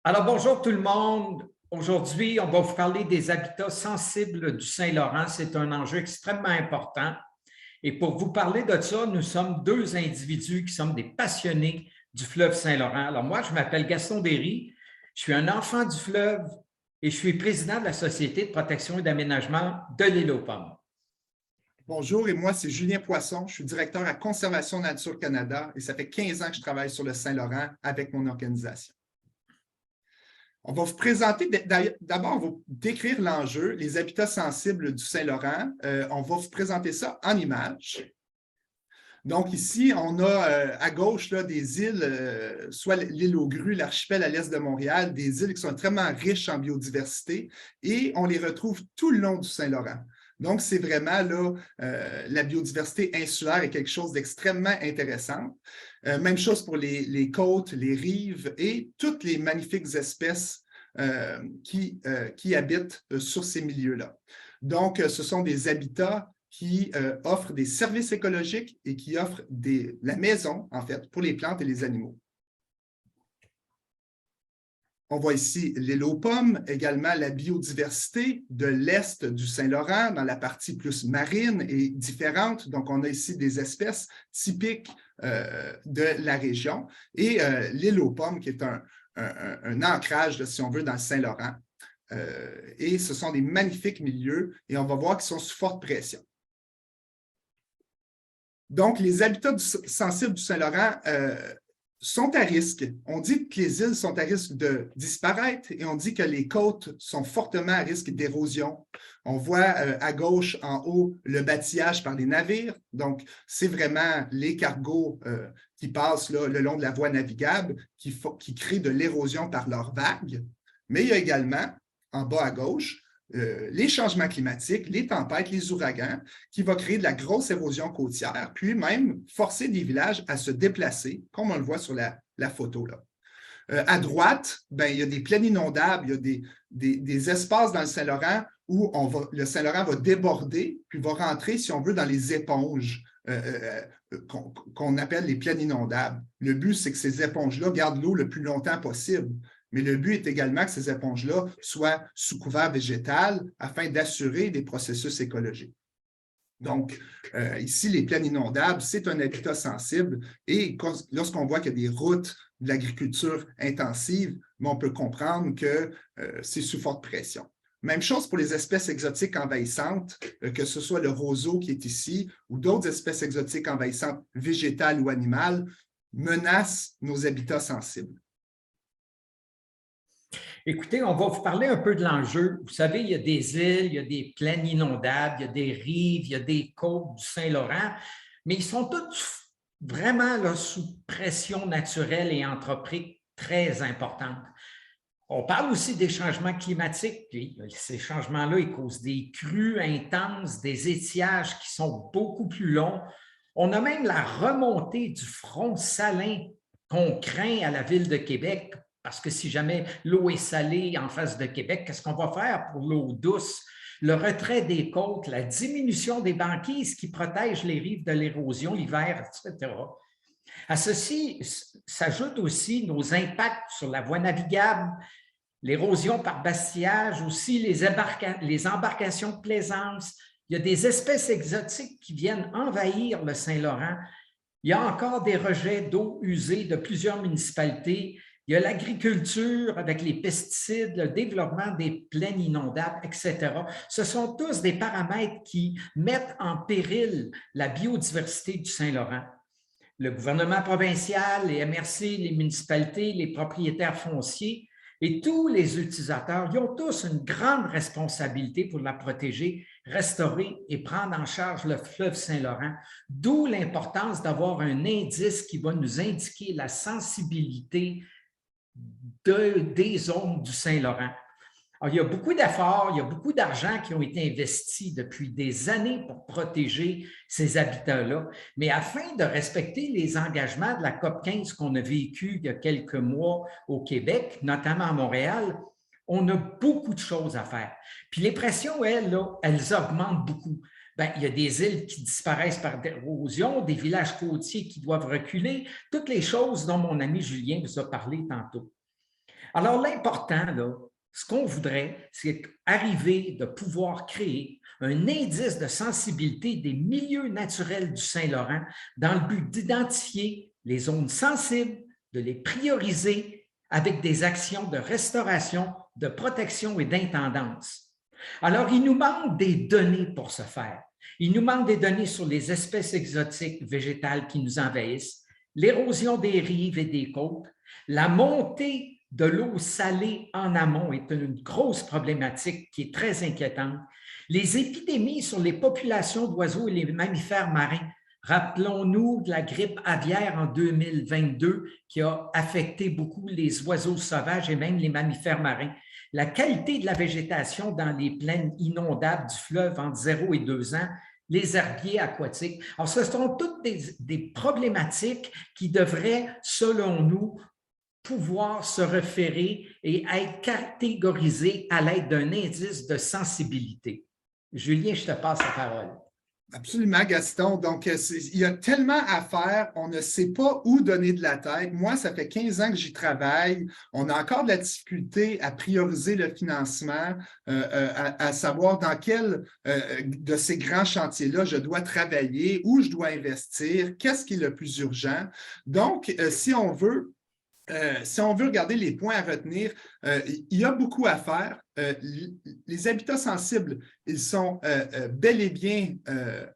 Alors, bonjour tout le monde. Aujourd'hui, on va vous parler des habitats sensibles du Saint-Laurent. C'est un enjeu extrêmement important. Et pour vous parler de ça, nous sommes deux individus qui sommes des passionnés du fleuve Saint-Laurent. Alors, moi, je m'appelle Gaston Derry. Je suis un enfant du fleuve et je suis président de la Société de protection et d'aménagement de l'île aux Pommes. Bonjour, et moi, c'est Julien Poisson. Je suis directeur à Conservation Nature Canada et ça fait 15 ans que je travaille sur le Saint-Laurent avec mon organisation. On va vous présenter, d'abord, on va décrire l'enjeu, les habitats sensibles du Saint-Laurent. On va vous présenter ça en images. Donc ici, on a à gauche là, des îles, soit l'île aux Grues, l'archipel à l'est de Montréal, des îles qui sont extrêmement riches en biodiversité et on les retrouve tout le long du Saint-Laurent. Donc, c'est vraiment là, la biodiversité insulaire est quelque chose d'extrêmement intéressant. Même chose pour les côtes, les rives et toutes les magnifiques espèces qui habitent sur ces milieux-là. Donc, ce sont des habitats qui offrent des services écologiques et qui offrent la maison, en fait, pour les plantes et les animaux. On voit ici l'île aux Pommes, également la biodiversité de l'est du Saint-Laurent, dans la partie plus marine et différente. Donc, on a ici des espèces typiques de la région. Et l'île aux Pommes, qui est un ancrage, si on veut, dans le Saint-Laurent. Et ce sont des magnifiques milieux et on va voir qu'ils sont sous forte pression. Donc, les habitats sensibles du Saint-Laurent sont à risque. On dit que les îles sont à risque de disparaître et on dit que les côtes sont fortement à risque d'érosion. On voit à gauche, en haut, le bâtillage par les navires. Donc, c'est vraiment les cargos qui passent là, le long de la voie navigable qui créent de l'érosion par leurs vagues. Mais il y a également, en bas à gauche, les changements climatiques, les tempêtes, les ouragans, qui vont créer de la grosse érosion côtière, puis même forcer des villages à se déplacer, comme on le voit sur la photo là. À droite, il y a des plaines inondables, il y a des espaces dans le Saint-Laurent où le Saint-Laurent va déborder, puis va rentrer, si on veut, dans les éponges qu'on appelle les plaines inondables. Le but, c'est que ces éponges-là gardent l'eau le plus longtemps possible. Mais le but est également que ces éponges-là soient sous couvert végétal afin d'assurer des processus écologiques. Donc, ici, les plaines inondables, c'est un habitat sensible et lorsqu'on voit qu'il y a des routes de l'agriculture intensive, on peut comprendre que c'est sous forte pression. Même chose pour les espèces exotiques envahissantes, que ce soit le roseau qui est ici ou d'autres espèces exotiques envahissantes végétales ou animales, menacent nos habitats sensibles. Écoutez, on va vous parler un peu de l'enjeu. Vous savez, il y a des îles, il y a des plaines inondables, il y a des rives, il y a des côtes du Saint-Laurent, mais ils sont tous vraiment là, sous pression naturelle et anthropique très importante. On parle aussi des changements climatiques. Puis ces changements-là, ils causent des crues intenses, des étiages qui sont beaucoup plus longs. On a même la remontée du front salin qu'on craint à la ville de Québec. Parce que si jamais l'eau est salée en face de Québec, qu'est-ce qu'on va faire pour l'eau douce? Le retrait des côtes, la diminution des banquises qui protègent les rives de l'érosion l'hiver, etc. À ceci s'ajoutent aussi nos impacts sur la voie navigable, l'érosion par bastillage, aussi les embarcations de plaisance. Il y a des espèces exotiques qui viennent envahir le Saint-Laurent. Il y a encore des rejets d'eau usée de plusieurs municipalités. Il y a l'agriculture avec les pesticides, le développement des plaines inondables, etc. Ce sont tous des paramètres qui mettent en péril la biodiversité du Saint-Laurent. Le gouvernement provincial, les MRC, les municipalités, les propriétaires fonciers et tous les utilisateurs, ils ont tous une grande responsabilité pour la protéger, restaurer et prendre en charge le fleuve Saint-Laurent, d'où l'importance d'avoir un indice qui va nous indiquer la sensibilité des zones du Saint-Laurent. Alors, il y a beaucoup d'efforts, il y a beaucoup d'argent qui ont été investis depuis des années pour protéger ces habitats-là. Mais afin de respecter les engagements de la COP 15 qu'on a vécu il y a quelques mois au Québec, notamment à Montréal, on a beaucoup de choses à faire. Puis les pressions, elles augmentent beaucoup. Bien, il y a des îles qui disparaissent par érosion, des villages côtiers qui doivent reculer, toutes les choses dont mon ami Julien vous a parlé tantôt. Alors, l'important, là, ce qu'on voudrait, c'est arriver de pouvoir créer un indice de sensibilité des milieux naturels du Saint-Laurent dans le but d'identifier les zones sensibles, de les prioriser avec des actions de restauration, de protection et d'intendance. Alors, il nous manque des données pour ce faire. Il nous manque des données sur les espèces exotiques végétales qui nous envahissent, l'érosion des rives et des côtes, la montée de l'eau salée en amont est une grosse problématique qui est très inquiétante. Les épidémies sur les populations d'oiseaux et les mammifères marins. Rappelons-nous de la grippe aviaire en 2022 qui a affecté beaucoup les oiseaux sauvages et même les mammifères marins. La qualité de la végétation dans les plaines inondables du fleuve entre 0 et 2 ans, les herbiers aquatiques. Alors, ce sont toutes des problématiques qui devraient, selon nous, pouvoir se référer et être catégorisées à l'aide d'un indice de sensibilité. Julien, je te passe la parole. Absolument, Gaston. Donc, il y a tellement à faire, on ne sait pas où donner de la tête. Moi, ça fait 15 ans que j'y travaille. On a encore de la difficulté à prioriser le financement, à savoir dans quel de ces grands chantiers-là je dois travailler, où je dois investir, qu'est-ce qui est le plus urgent. Donc, si on veut regarder les points à retenir, il y a beaucoup à faire. Les habitats sensibles, ils sont bel et bien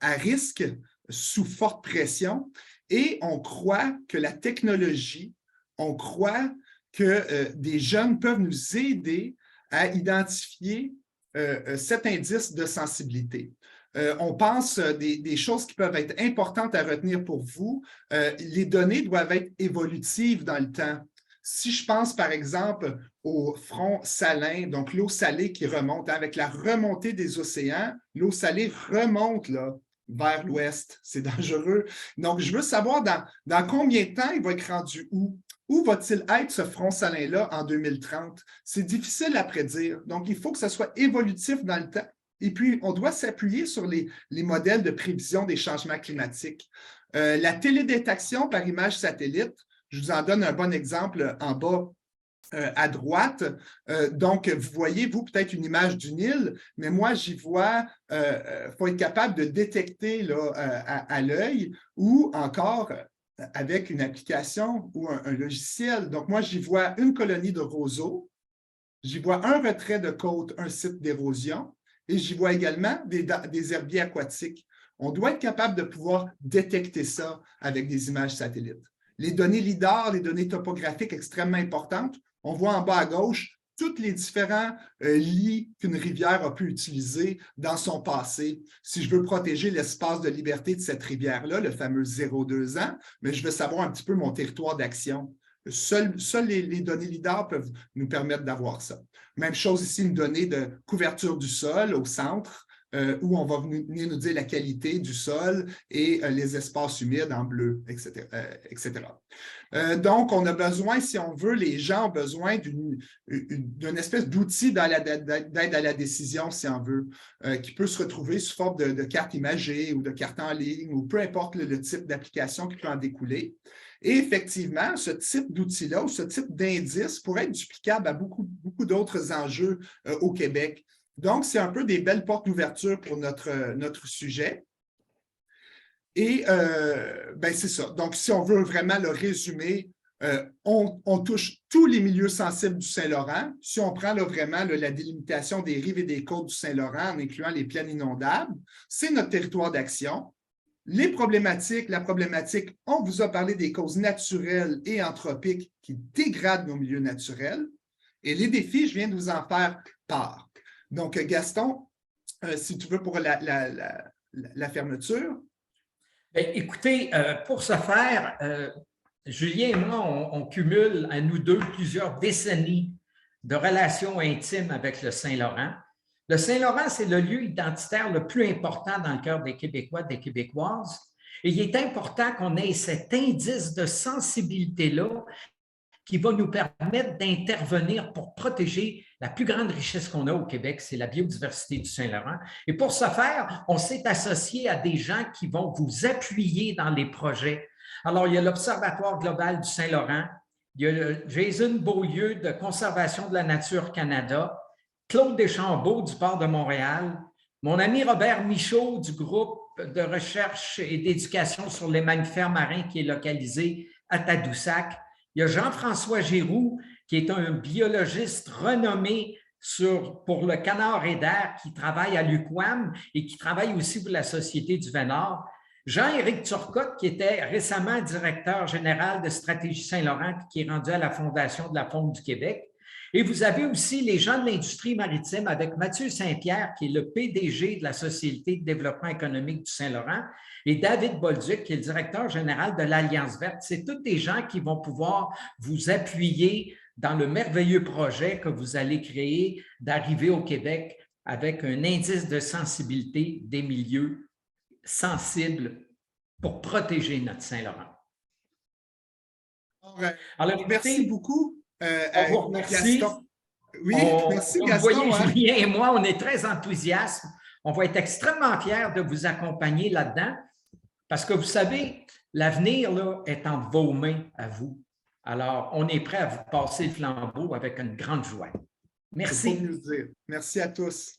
à risque, sous forte pression, et on croit que la technologie, on croit que des jeunes peuvent nous aider à identifier cet indice de sensibilité. On pense des choses qui peuvent être importantes à retenir pour vous. Les données doivent être évolutives dans le temps. Si je pense, par exemple, au front salin, donc l'eau salée qui remonte, avec la remontée des océans, l'eau salée remonte là, vers l'ouest. C'est dangereux. Donc, je veux savoir dans combien de temps il va être rendu où? Où va-t-il être ce front salin-là en 2030? C'est difficile à prédire. Donc, il faut que ce soit évolutif dans le temps. Et puis, on doit s'appuyer sur les modèles de prévision des changements climatiques. La télédétection par image satellite, je vous en donne un bon exemple en bas à droite. Donc, vous voyez, vous, peut-être une image d'une île, mais moi, j'y vois, faut être capable de détecter là, à l'œil ou encore avec une application ou un logiciel. Donc, moi, j'y vois une colonie de roseaux, j'y vois un retrait de côte, un site d'érosion, et j'y vois également des herbiers aquatiques. On doit être capable de pouvoir détecter ça avec des images satellites. Les données LIDAR, les données topographiques extrêmement importantes, on voit en bas à gauche tous les différents lits qu'une rivière a pu utiliser dans son passé. Si je veux protéger l'espace de liberté de cette rivière-là, le fameux 0,2 ans, mais je veux savoir un petit peu mon territoire d'action. Seules les données LIDAR peuvent nous permettre d'avoir ça. Même chose ici, une donnée de couverture du sol au centre, où on va venir nous dire la qualité du sol et les espaces humides en bleu, etc. Donc, on a besoin, si on veut, les gens ont besoin d'une espèce d'outil d'aide à la décision, si on veut, qui peut se retrouver sous forme de carte imagée ou de carte en ligne ou peu importe le type d'application qui peut en découler. Et effectivement, ce type d'outil-là ou ce type d'indice pourrait être duplicable à beaucoup d'autres enjeux au Québec. Donc, c'est un peu des belles portes d'ouverture pour notre sujet. Et c'est ça. Donc, si on veut vraiment le résumer, on touche tous les milieux sensibles du Saint-Laurent. Si on prend là, vraiment la délimitation des rives et des côtes du Saint-Laurent en incluant les plaines inondables, c'est notre territoire d'action. La problématique, on vous a parlé des causes naturelles et anthropiques qui dégradent nos milieux naturels. Et les défis, je viens de vous en faire part. Donc, Gaston, si tu veux pour la fermeture. Bien, écoutez, pour ce faire, Julien et moi, on cumule à nous deux plusieurs décennies de relations intimes avec le Saint-Laurent. Le Saint-Laurent, c'est le lieu identitaire le plus important dans le cœur des Québécois, des Québécoises. Et il est important qu'on ait cet indice de sensibilité-là qui va nous permettre d'intervenir pour protéger la plus grande richesse qu'on a au Québec, c'est la biodiversité du Saint-Laurent. Et pour ce faire, on s'est associé à des gens qui vont vous appuyer dans les projets. Alors, il y a l'Observatoire global du Saint-Laurent, il y a Jason Beaulieu de Conservation de la Nature Canada, Claude Deschambault du Port de Montréal, mon ami Robert Michaud du groupe de recherche et d'éducation sur les mammifères marins qui est localisé à Tadoussac. Il y a Jean-François Giroux, qui est un biologiste renommé pour le canard eider qui travaille à l'UQAM et qui travaille aussi pour la Société du Vénard. Jean-Éric Turcotte, qui était récemment directeur général de Stratégie Saint-Laurent, qui est rendu à la Fondation de la Faune du Québec. Et vous avez aussi les gens de l'industrie maritime avec Mathieu Saint-Pierre, qui est le PDG de la Société de développement économique du Saint-Laurent, et David Bolduc, qui est le directeur général de l'Alliance verte. C'est tous des gens qui vont pouvoir vous appuyer dans le merveilleux projet que vous allez créer d'arriver au Québec avec un indice de sensibilité des milieux sensibles pour protéger notre Saint-Laurent. Alors, merci beaucoup. On vous remercie. Gaston. Oui, merci Gaston. Gaston. Vous voyez, Julien et moi, on est très enthousiastes. On va être extrêmement fiers de vous accompagner là-dedans parce que vous savez, l'avenir là, est entre vos mains à vous. Alors, on est prêt à vous passer le flambeau avec une grande joie. Merci. Merci à tous.